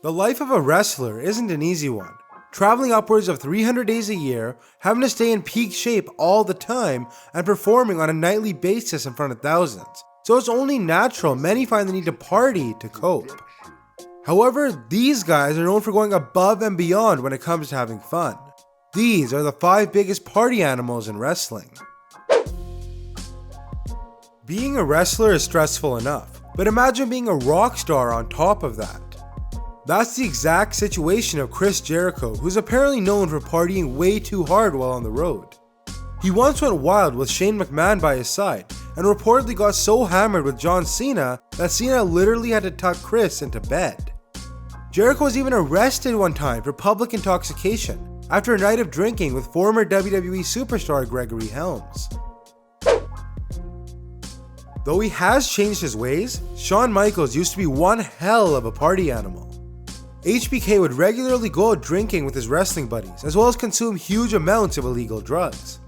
The life of a wrestler isn't an easy one. Traveling upwards of 300 days a year, having to stay in peak shape all the time, and performing on a nightly basis in front of thousands. So it's only natural many find the need to party to cope. However, these guys are known for going above and beyond when it comes to having fun. These are the 5 biggest party animals in wrestling. Being a wrestler is stressful enough, but imagine being a rock star on top of that. That's the exact situation of Chris Jericho, who's apparently known for partying way too hard while on the road. He once went wild with Shane McMahon by his side, and reportedly got so hammered with John Cena that Cena literally had to tuck Chris into bed. Jericho was even arrested one time for public intoxication after a night of drinking with former WWE superstar Gregory Helms. Though he has changed his ways, Shawn Michaels used to be one hell of a party animal. HBK would regularly go out drinking with his wrestling buddies, as well as consume huge amounts of illegal drugs.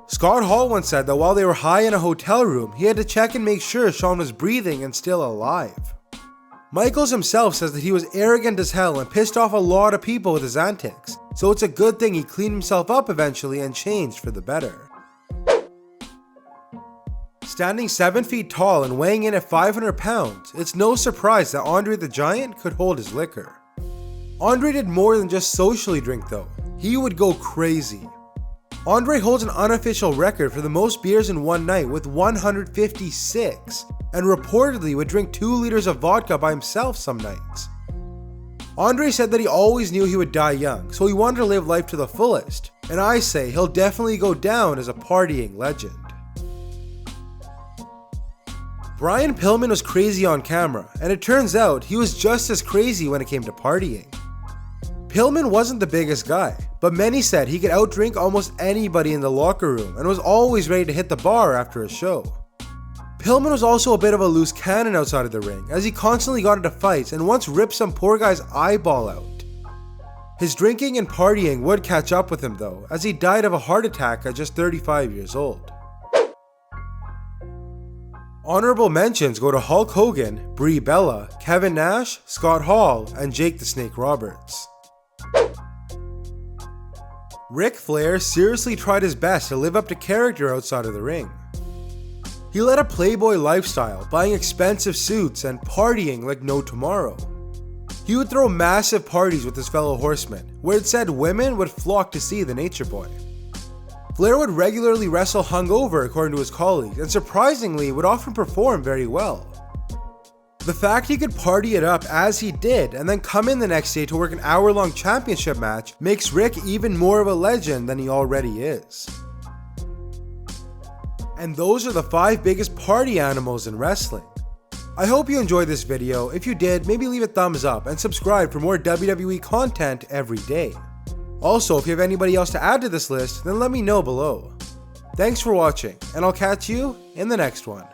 Scott Hall once said that while they were high in a hotel room, he had to check and make sure Shawn was breathing and still alive. Michaels himself says that he was arrogant as hell and pissed off a lot of people with his antics, so it's a good thing he cleaned himself up eventually and changed for the better. Standing 7 feet tall and weighing in at 500 pounds, it's no surprise that Andre the Giant could hold his liquor. Andre did more than just socially drink though, he would go crazy. Andre holds an unofficial record for the most beers in one night with 156, and reportedly would drink 2 liters of vodka by himself some nights. Andre said that he always knew he would die young, so he wanted to live life to the fullest, and I say he'll definitely go down as a partying legend. Brian Pillman was crazy on camera, and it turns out he was just as crazy when it came to partying. Pillman wasn't the biggest guy, but many said he could outdrink almost anybody in the locker room and was always ready to hit the bar after a show. Pillman was also a bit of a loose cannon outside of the ring, as he constantly got into fights and once ripped some poor guy's eyeball out. His drinking and partying would catch up with him though, as he died of a heart attack at just 35 years old. Honorable mentions go to Hulk Hogan, Brie Bella, Kevin Nash, Scott Hall, and Jake the Snake Roberts. Ric Flair seriously tried his best to live up to character outside of the ring. He led a playboy lifestyle, buying expensive suits and partying like no tomorrow. He would throw massive parties with his fellow horsemen, where it said women would flock to see the Nature Boy. Flair would regularly wrestle hungover according to his colleagues, and surprisingly would often perform very well. The fact he could party it up as he did and then come in the next day to work an hour-long championship match makes Rick even more of a legend than he already is. And those are the 5 biggest party animals in wrestling. I hope you enjoyed this video. If you did, maybe leave a thumbs up and subscribe for more WWE content every day. Also, if you have anybody else to add to this list, then let me know below. Thanks for watching, and I'll catch you in the next one.